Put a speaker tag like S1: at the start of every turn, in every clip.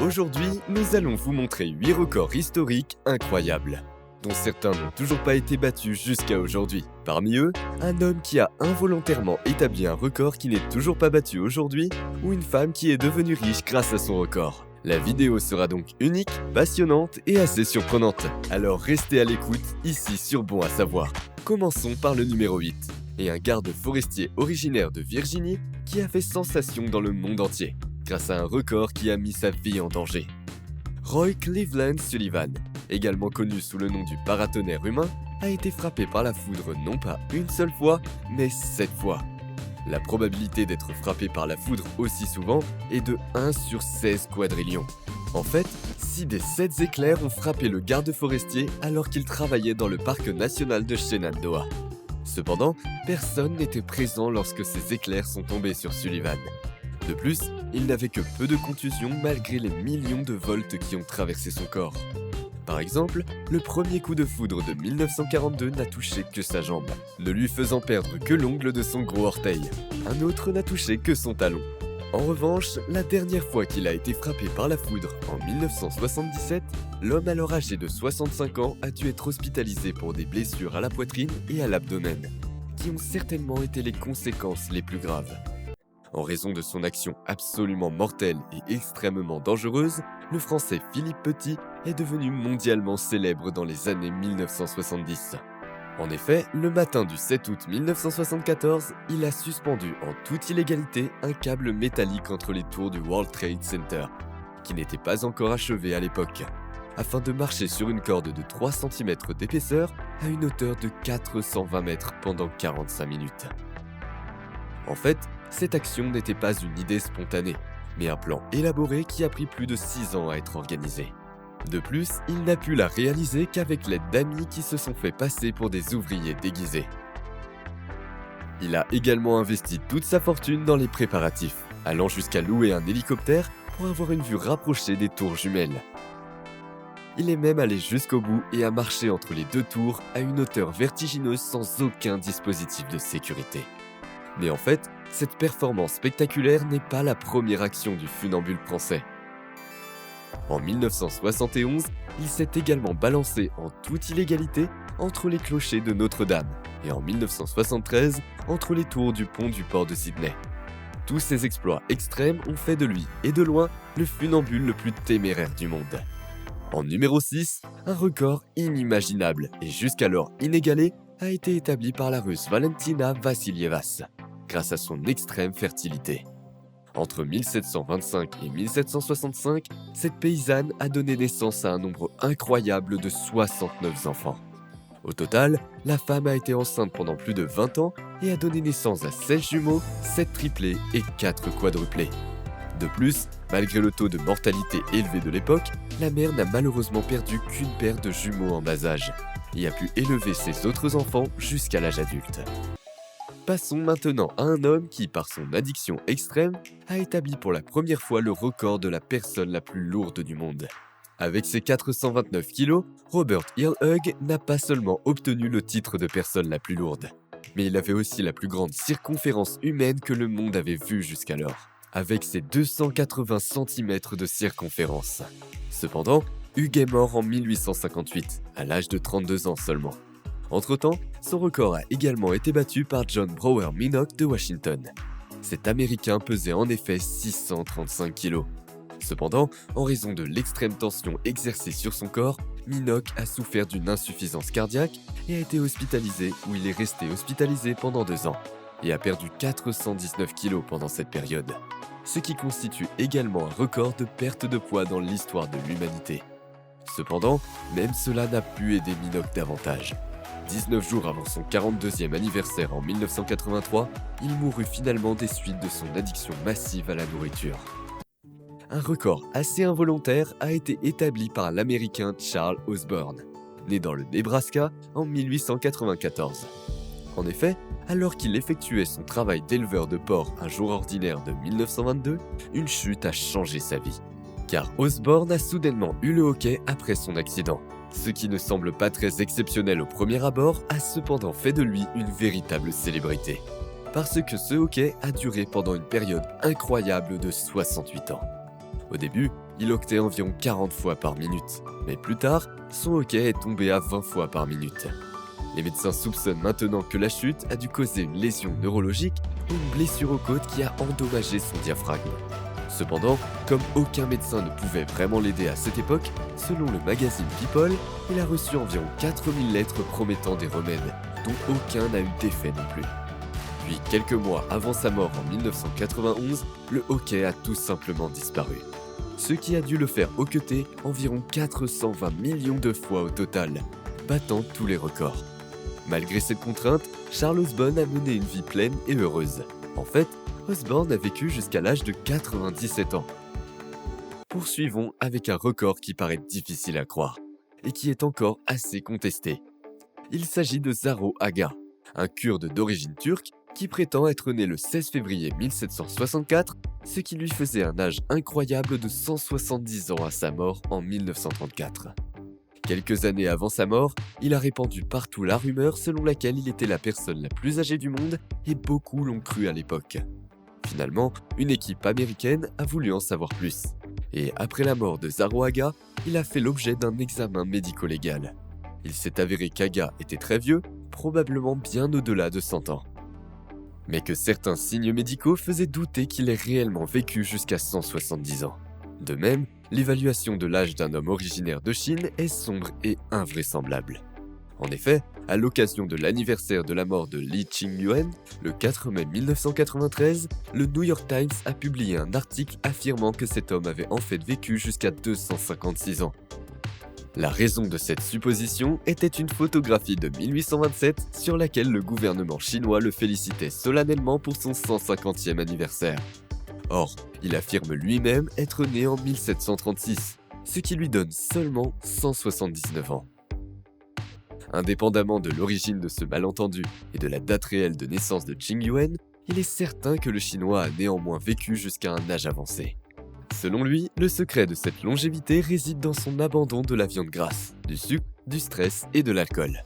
S1: Aujourd'hui, nous allons vous montrer 8 records historiques incroyables, dont certains n'ont toujours pas été battus jusqu'à aujourd'hui. Parmi eux, un homme qui a involontairement établi un record qui n'est toujours pas battu aujourd'hui, ou une femme qui est devenue riche grâce à son record. La vidéo sera donc unique, passionnante et assez surprenante. Alors restez à l'écoute, ici sur Bon à savoir. Commençons par le numéro 8, et un garde forestier originaire de Virginie qui a fait sensation dans le monde entier, grâce à un record qui a mis sa vie en danger. Roy Cleveland Sullivan, également connu sous le nom du paratonnerre humain, a été frappé par la foudre non pas une seule fois, mais 7 fois. La probabilité d'être frappé par la foudre aussi souvent est de 1 sur 16 quadrillions. En fait, 6 des 7 éclairs ont frappé le garde forestier alors qu'il travaillait dans le parc national de Shenandoah. Cependant, personne n'était présent lorsque ces éclairs sont tombés sur Sullivan. De plus, il n'avait que peu de contusions malgré les millions de volts qui ont traversé son corps. Par exemple, le premier coup de foudre de 1942 n'a touché que sa jambe, ne lui faisant perdre que l'ongle de son gros orteil. Un autre n'a touché que son talon. En revanche, la dernière fois qu'il a été frappé par la foudre, en 1977, l'homme alors âgé de 65 ans a dû être hospitalisé pour des blessures à la poitrine et à l'abdomen, qui ont certainement été les conséquences les plus graves. En raison de son action absolument mortelle et extrêmement dangereuse, le Français Philippe Petit est devenu mondialement célèbre dans les années 1970. En effet, le matin du 7 août 1974, il a suspendu en toute illégalité un câble métallique entre les tours du World Trade Center, qui n'était pas encore achevé à l'époque, afin de marcher sur une corde de 3 cm d'épaisseur à une hauteur de 420 mètres pendant 45 minutes. En fait, cette action n'était pas une idée spontanée, mais un plan élaboré qui a pris plus de 6 ans à être organisé. De plus, il n'a pu la réaliser qu'avec l'aide d'amis qui se sont fait passer pour des ouvriers déguisés. Il a également investi toute sa fortune dans les préparatifs, allant jusqu'à louer un hélicoptère pour avoir une vue rapprochée des tours jumelles. Il est même allé jusqu'au bout et a marché entre les 2 tours à une hauteur vertigineuse sans aucun dispositif de sécurité. Mais en fait, cette performance spectaculaire n'est pas la première action du funambule français. En 1971, il s'est également balancé en toute illégalité entre les clochers de Notre-Dame et en 1973 entre les tours du pont du port de Sydney. Tous ces exploits extrêmes ont fait de lui, et de loin, le funambule le plus téméraire du monde. En numéro 6, un record inimaginable et jusqu'alors inégalé a été établi par la Russe Valentina Vassilievas, grâce à son extrême fertilité. Entre 1725 et 1765, cette paysanne a donné naissance à un nombre incroyable de 69 enfants. Au total, la femme a été enceinte pendant plus de 20 ans et a donné naissance à 16 jumeaux, 7 triplés et 4 quadruplés. De plus, malgré le taux de mortalité élevé de l'époque, la mère n'a malheureusement perdu qu'une paire de jumeaux en bas âge et a pu élever ses autres enfants jusqu'à l'âge adulte. Passons maintenant à un homme qui, par son addiction extrême, a établi pour la première fois le record de la personne la plus lourde du monde. Avec ses 429 kilos, Robert Earl Hugg n'a pas seulement obtenu le titre de personne la plus lourde, mais il avait aussi la plus grande circonférence humaine que le monde avait vue jusqu'alors, avec ses 280 cm de circonférence. Cependant, Hugg est mort en 1858, à l'âge de 32 ans seulement. Entre-temps, son record a également été battu par John Brower Minnock de Washington. Cet Américain pesait en effet 635 kg. Cependant, en raison de l'extrême tension exercée sur son corps, Minnock a souffert d'une insuffisance cardiaque et a été hospitalisé où il est resté hospitalisé pendant 2 ans et a perdu 419 kg pendant cette période, ce qui constitue également un record de perte de poids dans l'histoire de l'humanité. Cependant, même cela n'a pu aider Minnock davantage. 19 jours avant son 42e anniversaire en 1983, il mourut finalement des suites de son addiction massive à la nourriture. Un record assez involontaire a été établi par l'Américain Charles Osborne, né dans le Nebraska en 1894. En effet, alors qu'il effectuait son travail d'éleveur de porcs un jour ordinaire de 1922, une chute a changé sa vie. Car Osborne a soudainement eu le hoquet après son accident. Ce qui ne semble pas très exceptionnel au premier abord a cependant fait de lui une véritable célébrité. Parce que ce hockey a duré pendant une période incroyable de 68 ans. Au début, il octait environ 40 fois par minute. Mais plus tard, son hoquet est tombé à 20 fois par minute. Les médecins soupçonnent maintenant que la chute a dû causer une lésion neurologique ou une blessure aux côtes qui a endommagé son diaphragme. Cependant, comme aucun médecin ne pouvait vraiment l'aider à cette époque, selon le magazine People, il a reçu environ 4000 lettres promettant des remèdes, dont aucun n'a eu d'effet non plus. Puis, quelques mois avant sa mort en 1991, le hoquet a tout simplement disparu. Ce qui a dû le faire hoqueter environ 420 millions de fois au total, battant tous les records. Malgré cette contrainte, Charles Osborne a mené une vie pleine et heureuse. En fait, Osborne a vécu jusqu'à l'âge de 97 ans. Poursuivons avec un record qui paraît difficile à croire, et qui est encore assez contesté. Il s'agit de Zaro Aga, un Kurde d'origine turque qui prétend être né le 16 février 1764, ce qui lui faisait un âge incroyable de 170 ans à sa mort en 1934. Quelques années avant sa mort, il a répandu partout la rumeur selon laquelle il était la personne la plus âgée du monde et beaucoup l'ont cru à l'époque. Finalement, une équipe américaine a voulu en savoir plus. Et après la mort de Zaro Aga, il a fait l'objet d'un examen médico-légal. Il s'est avéré qu'Aga était très vieux, probablement bien au-delà de 100 ans. Mais que certains signes médicaux faisaient douter qu'il ait réellement vécu jusqu'à 170 ans. De même, l'évaluation de l'âge d'un homme originaire de Chine est sombre et invraisemblable. En effet, à l'occasion de l'anniversaire de la mort de Li Qingyuan, le 4 mai 1993, le New York Times a publié un article affirmant que cet homme avait en fait vécu jusqu'à 256 ans. La raison de cette supposition était une photographie de 1827 sur laquelle le gouvernement chinois le félicitait solennellement pour son 150e anniversaire. Or, il affirme lui-même être né en 1736, ce qui lui donne seulement 179 ans. Indépendamment de l'origine de ce malentendu et de la date réelle de naissance de Qingyuan, il est certain que le Chinois a néanmoins vécu jusqu'à un âge avancé. Selon lui, le secret de cette longévité réside dans son abandon de la viande grasse, du sucre, du stress et de l'alcool.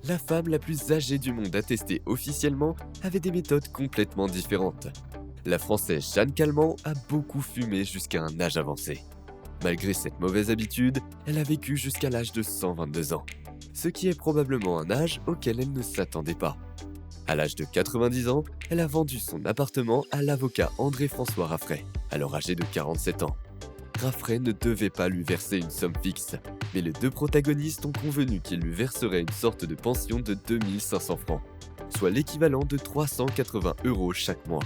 S1: La femme la plus âgée du monde attestée officiellement avait des méthodes complètement différentes. La Française Jeanne Calment a beaucoup fumé jusqu'à un âge avancé. Malgré cette mauvaise habitude, elle a vécu jusqu'à l'âge de 122 ans, ce qui est probablement un âge auquel elle ne s'attendait pas. À l'âge de 90 ans, elle a vendu son appartement à l'avocat André-François Raffray, alors âgé de 47 ans. Raffray ne devait pas lui verser une somme fixe, mais les deux protagonistes ont convenu qu'il lui verserait une sorte de pension de 2500 francs, soit l'équivalent de 380 € chaque mois,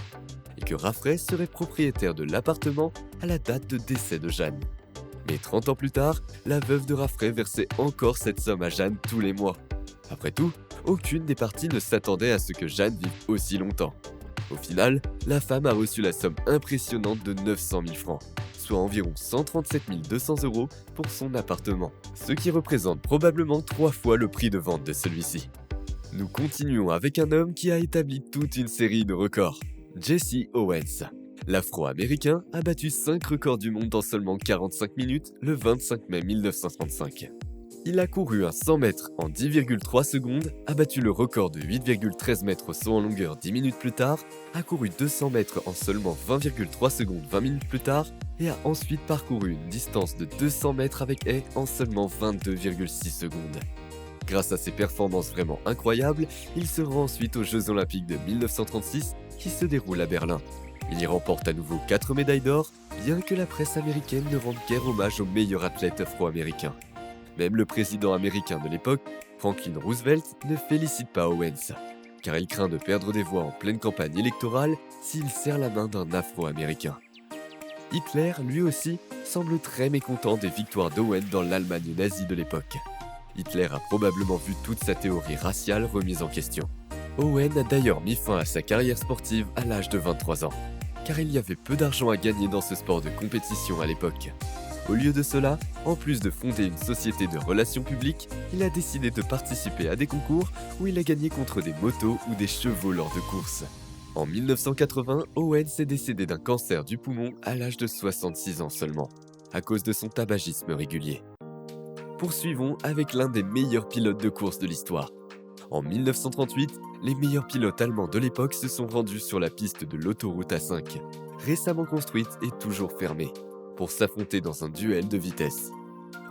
S1: et que Raffray serait propriétaire de l'appartement à la date de décès de Jeanne. Mais 30 ans plus tard, la veuve de Raffray versait encore cette somme à Jeanne tous les mois. Après tout, aucune des parties ne s'attendait à ce que Jeanne vive aussi longtemps. Au final, la femme a reçu la somme impressionnante de 900 000 francs, soit environ 137 200 € pour son appartement, ce qui représente probablement 3 fois le prix de vente de celui-ci. Nous continuons avec un homme qui a établi toute une série de records, Jesse Owens. L'Afro-Américain a battu 5 records du monde en seulement 45 minutes le 25 mai 1935. Il a couru un 100 mètres en 10,3 secondes, a battu le record de 8,13 mètres au saut en longueur 10 minutes plus tard, a couru 200 mètres en seulement 20,3 secondes 20 minutes plus tard et a ensuite parcouru une distance de 200 mètres avec haie en seulement 22,6 secondes. Grâce à ses performances vraiment incroyables, il se rend ensuite aux Jeux Olympiques de 1936 qui se déroulent à Berlin. Il y remporte à nouveau 4 médailles d'or, bien que la presse américaine ne rende guère hommage au meilleur athlète afro-américain. Même le président américain de l'époque, Franklin Roosevelt, ne félicite pas Owens, car il craint de perdre des voix en pleine campagne électorale s'il serre la main d'un afro-américain. Hitler, lui aussi, semble très mécontent des victoires d'Owen dans l'Allemagne nazie de l'époque. Hitler a probablement vu toute sa théorie raciale remise en question. Owen a d'ailleurs mis fin à sa carrière sportive à l'âge de 23 ans, car il y avait peu d'argent à gagner dans ce sport de compétition à l'époque. Au lieu de cela, en plus de fonder une société de relations publiques, il a décidé de participer à des concours où il a gagné contre des motos ou des chevaux lors de courses. En 1980, Owens est décédé d'un cancer du poumon à l'âge de 66 ans seulement, à cause de son tabagisme régulier. Poursuivons avec l'un des meilleurs pilotes de course de l'histoire. En 1938, les meilleurs pilotes allemands de l'époque se sont rendus sur la piste de l'autoroute A5, récemment construite et toujours fermée. pour s'affronter dans un duel de vitesse.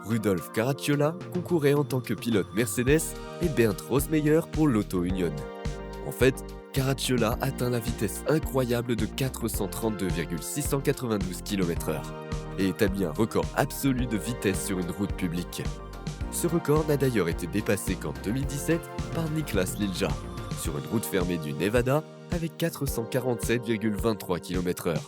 S1: Rudolf Caracciola concourait en tant que pilote Mercedes et Bernd Rosemeyer pour l'Auto Union. En fait, Caracciola atteint la vitesse incroyable de 432,692 km/h et établit un record absolu de vitesse sur une route publique. Ce record n'a d'ailleurs été dépassé qu'en 2017 par Niklas Lilja, sur une route fermée du Nevada avec 447,23 km/h.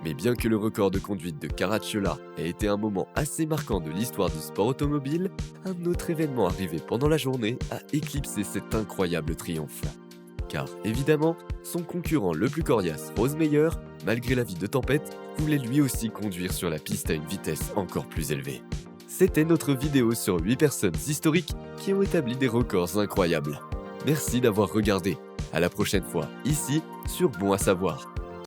S1: Mais bien que le record de conduite de Caracciola ait été un moment assez marquant de l'histoire du sport automobile, un autre événement arrivé pendant la journée a éclipsé cet incroyable triomphe. Car évidemment, son concurrent le plus coriace, Rosemeyer, malgré l'avis de tempête, voulait lui aussi conduire sur la piste à une vitesse encore plus élevée. C'était notre vidéo sur 8 personnes historiques qui ont établi des records incroyables. Merci d'avoir regardé. À la prochaine fois, ici, sur Bon à savoir.